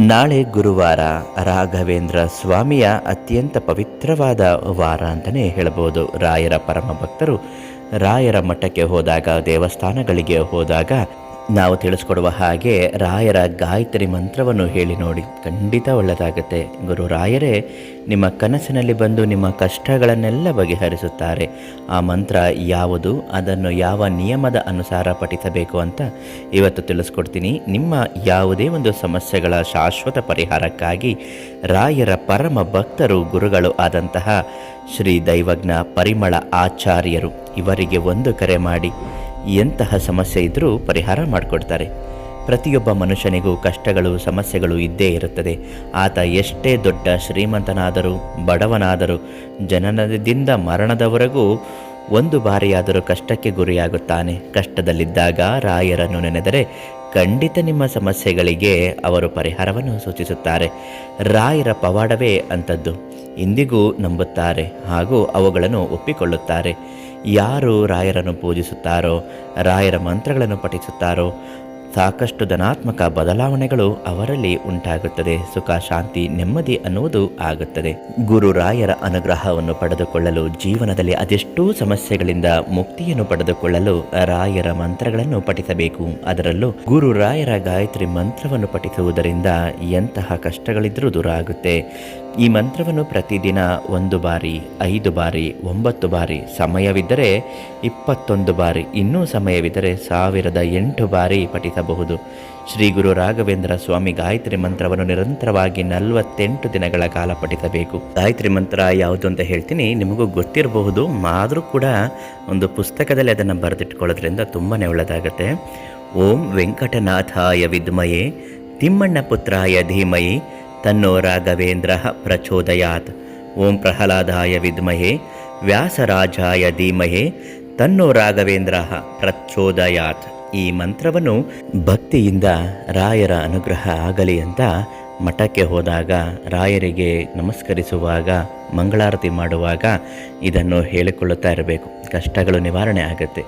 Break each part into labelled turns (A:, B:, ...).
A: ನಾಳೆ ಗುರುವಾರ ರಾಘವೇಂದ್ರ ಸ್ವಾಮಿಯ ಅತ್ಯಂತ ಪವಿತ್ರವಾದ ವಾರ ಅಂತಲೇ ಹೇಳಬಹುದು. ರಾಯರ ಪರಮ ಭಕ್ತರು ರಾಯರ ಮಠಕ್ಕೆ ಹೋದಾಗ, ದೇವಸ್ಥಾನಗಳಿಗೆ ಹೋದಾಗ ನಾವು ತಿಳಿಸ್ಕೊಡುವ ಹಾಗೆ ರಾಯರ ಗಾಯತ್ರಿ ಮಂತ್ರವನ್ನು ಹೇಳಿ ನೋಡಿ, ಖಂಡಿತ ಒಳ್ಳೆಯದಾಗುತ್ತೆ. ಗುರು ರಾಯರೇ ನಿಮ್ಮ ಕನಸಿನಲ್ಲಿ ಬಂದು ನಿಮ್ಮ ಕಷ್ಟಗಳನ್ನೆಲ್ಲ ಬಗೆಹರಿಸುತ್ತಾರೆ. ಆ ಮಂತ್ರ ಯಾವುದು, ಅದನ್ನು ಯಾವ ನಿಯಮದ ಅನುಸಾರ ಪಠಿಸಬೇಕು ಅಂತ ಇವತ್ತು ತಿಳಿಸ್ಕೊಡ್ತೀನಿ. ನಿಮ್ಮ ಯಾವುದೇ ಒಂದು ಸಮಸ್ಯೆಗಳ ಶಾಶ್ವತ ಪರಿಹಾರಕ್ಕಾಗಿ ರಾಯರ ಪರಮ ಭಕ್ತರು ಗುರುಗಳು ಆದಂತಹ ಶ್ರೀ ದೈವಜ್ಞ ಪರಿಮಳ ಆಚಾರ್ಯರು ಇವರಿಗೆ ಒಂದು ಕರೆ ಮಾಡಿ ಎಂತಹ ಸಮಸ್ಯೆ ಇದ್ದರೂ ಪರಿಹಾರ ಮಾಡಿಕೊಡ್ತಾರೆ. ಪ್ರತಿಯೊಬ್ಬ ಮನುಷ್ಯನಿಗೂ ಕಷ್ಟಗಳು, ಸಮಸ್ಯೆಗಳು ಇದ್ದೇ ಇರುತ್ತದೆ. ಆತ ಎಷ್ಟೇ ದೊಡ್ಡ ಶ್ರೀಮಂತನಾದರೂ ಬಡವನಾದರೂ ಜನನದಿಂದ ಮರಣದವರೆಗೂ ಒಂದು ಬಾರಿಯಾದರೂ ಕಷ್ಟಕ್ಕೆ ಗುರಿಯಾಗುತ್ತಾನೆ. ಕಷ್ಟದಲ್ಲಿದ್ದಾಗ ರಾಯರನ್ನು ನೆನೆದರೆ ಖಂಡಿತ ನಿಮ್ಮ ಸಮಸ್ಯೆಗಳಿಗೆ ಅವರು ಪರಿಹಾರವನ್ನು ಸೂಚಿಸುತ್ತಾರೆ. ರಾಯರ ಪವಾಡವೇ ಅಂಥದ್ದು. ಇಂದಿಗೂ ನಂಬುತ್ತಾರೆ ಹಾಗೂ ಅವುಗಳನ್ನು ಒಪ್ಪಿಕೊಳ್ಳುತ್ತಾರೆ. ಯಾರು ರಾಯರನ್ನು ಪೂಜಿಸುತ್ತಾರೋ, ರಾಯರ ಮಂತ್ರಗಳನ್ನು ಪಠಿಸುತ್ತಾರೋ ಸಾಕಷ್ಟು ಧನಾತ್ಮಕ ಬದಲಾವಣೆಗಳು ಅವರಲ್ಲಿ ಉಂಟಾಗುತ್ತದೆ. ಸುಖ, ಶಾಂತಿ, ನೆಮ್ಮದಿ ಅನ್ನುವುದು ಆಗುತ್ತದೆ. ಗುರು ರಾಯರ ಅನುಗ್ರಹವನ್ನು ಪಡೆದುಕೊಳ್ಳಲು, ಜೀವನದಲ್ಲಿ ಅದೆಷ್ಟೋ ಸಮಸ್ಯೆಗಳಿಂದ ಮುಕ್ತಿಯನ್ನು ಪಡೆದುಕೊಳ್ಳಲು ರಾಯರ ಮಂತ್ರಗಳನ್ನು ಪಠಿಸಬೇಕು. ಅದರಲ್ಲೂ ಗುರು ರಾಯರ ಗಾಯತ್ರಿ ಮಂತ್ರವನ್ನು ಪಠಿಸುವುದರಿಂದ ಎಂತಹ ಕಷ್ಟಗಳಿದ್ರೂ ದೂರ ಆಗುತ್ತೆ. ಈ ಮಂತ್ರವನ್ನು ಪ್ರತಿದಿನ 1 ಬಾರಿ, 5 ಬಾರಿ, 9 ಬಾರಿ, ಸಮಯವಿದ್ದರೆ 21 ಬಾರಿ, ಇನ್ನೂ ಸಮಯವಿದ್ದರೆ 1008 ಬಾರಿ ಪಠಿಸಬಹುದು. ಶ್ರೀ ಗುರು ರಾಘವೇಂದ್ರ ಸ್ವಾಮಿ ಗಾಯತ್ರಿ ಮಂತ್ರವನ್ನು ನಿರಂತರವಾಗಿ 48 ದಿನಗಳ ಕಾಲ ಪಠಿಸಬೇಕು. ಗಾಯತ್ರಿ ಮಂತ್ರ ಯಾವುದು ಅಂತ ಹೇಳ್ತೀನಿ, ನಿಮಗೂ ಗೊತ್ತಿರಬಹುದು, ಆದರೂ ಕೂಡ ಒಂದು ಪುಸ್ತಕದಲ್ಲಿ ಅದನ್ನು ಬರೆದಿಟ್ಕೊಳ್ಳೋದ್ರಿಂದ ತುಂಬಾ ಒಳ್ಳೆಯದಾಗುತ್ತೆ. ಓಂ ವೆಂಕಟನಾಥಾಯ ವಿದ್ಮಯೇ ತಿಮ್ಮಣ್ಣ ಪುತ್ರಾಯ ಧೀಮಹಿ ತನ್ನೋ ರಾಘವೇಂದ್ರ ಪ್ರಚೋದಯಾತ್. ಓಂ ಪ್ರಹ್ಲಾದಾಯ ವಿದ್ಮಹೇ ವ್ಯಾಸರಾಜಾಯ ಧೀಮಹಿ ತನ್ನೋ ರಾಘವೇಂದ್ರ ಪ್ರಚೋದಯಾತ್. ಈ ಮಂತ್ರವನ್ನು ಭಕ್ತಿಯಿಂದ ರಾಯರ ಅನುಗ್ರಹ ಆಗಲಿ ಅಂತ ಮಠಕ್ಕೆ ಹೋದಾಗ, ರಾಯರಿಗೆ ನಮಸ್ಕರಿಸುವಾಗ, ಮಂಗಳಾರತಿ ಮಾಡುವಾಗ ಇದನ್ನು ಹೇಳಿಕೊಳ್ಳುತ್ತಾ ಇರಬೇಕು. ಕಷ್ಟಗಳು ನಿವಾರಣೆ ಆಗುತ್ತೆ.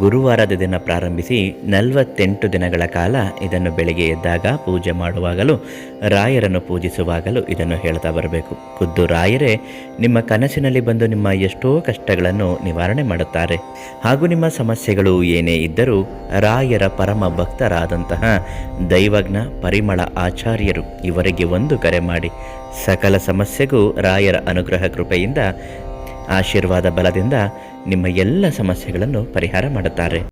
A: ಗುರುವಾರದ ದಿನ ಪ್ರಾರಂಭಿಸಿ 48 ದಿನಗಳ ಕಾಲ ಇದನ್ನು ಬೆಳಿಗ್ಗೆ ಎದ್ದಾಗ ಪೂಜೆ ಮಾಡುವಾಗಲೂ, ರಾಯರನ್ನು ಪೂಜಿಸುವಾಗಲೂ ಇದನ್ನು ಹೇಳ್ತಾ ಬರಬೇಕು. ಖುದ್ದು ರಾಯರೇ ನಿಮ್ಮ ಕನಸಿನಲ್ಲಿ ಬಂದು ನಿಮ್ಮ ಎಷ್ಟೋ ಕಷ್ಟಗಳನ್ನು ನಿವಾರಣೆ ಮಾಡುತ್ತಾರೆ. ಹಾಗೂ ನಿಮ್ಮ ಸಮಸ್ಯೆಗಳು ಏನೇ ಇದ್ದರೂ ರಾಯರ ಪರಮ ಭಕ್ತರಾದಂತಹ ದೈವಜ್ಞ ಪರಿಮಳ ಆಚಾರ್ಯರು ಇವರಿಗೆ ಒಂದು ಕರೆ ಮಾಡಿ ಸಕಲ ಸಮಸ್ಯೆಗೂ ರಾಯರ ಅನುಗ್ರಹ ಕೃಪೆಯಿಂದ, ಆಶೀರ್ವಾದ ಬಲದಿಂದ ನಿಮ್ಮ ಎಲ್ಲ ಸಮಸ್ಯೆಗಳನ್ನು ಪರಿಹಾರ ಮಾಡುತ್ತಾರೆ.